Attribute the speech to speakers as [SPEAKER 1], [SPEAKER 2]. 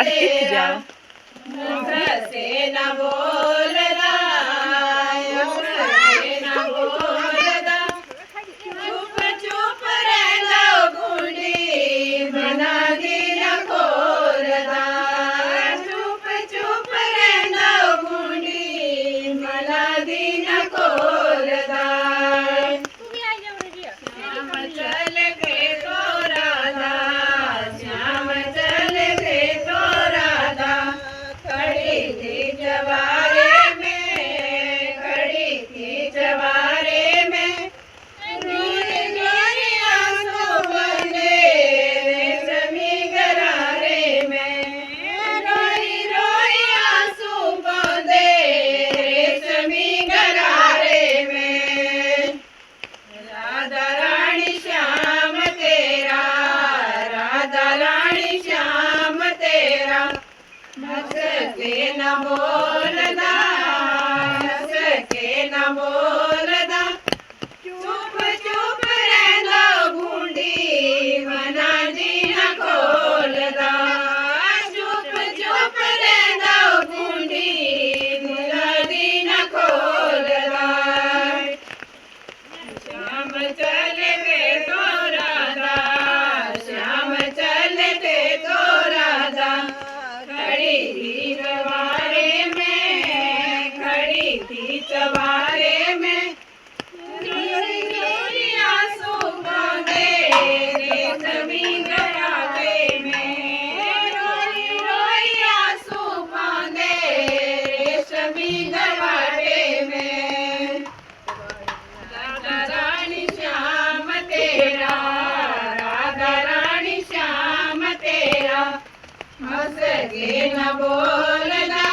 [SPEAKER 1] तेरा मुख से न बोलदा न बोलदा चुप चुप रहंदा गुंडी मना दी न खोलदा चुप चुप रहंदा गुंडी मना दी न खोलदा श्याम चल के तो राधा श्याम चल के तो राधा खड़ी थी जवारे में खड़ी थी जवारे में रोरी रोरी आंसू बंदे रेशमी गरारे में रोरी रोरी आंसू बंदे रेशमी गरारे में राधा रानी श्याम तेरा राधा रानी श्याम तेरा हंस के न बोलदा हंस के न बोलदा चुप चुप रहंदा गुंडी मना दी न खोलदा चुप चुप रहंदा गुंडी मना दी न खोलदा श्याम चल के तो राधा श्याम चल के तो राधा खड़ी थी चवारे में खड़ी थी चवारे में रोरी रोरी आंसू बंदे रेशमी गरारे में रोरी रोरी आंसू बंदे रेशमी गरारे में राधा रानी श्याम तेरा राधा रानी श्याम तेरा हंस के न बोलदा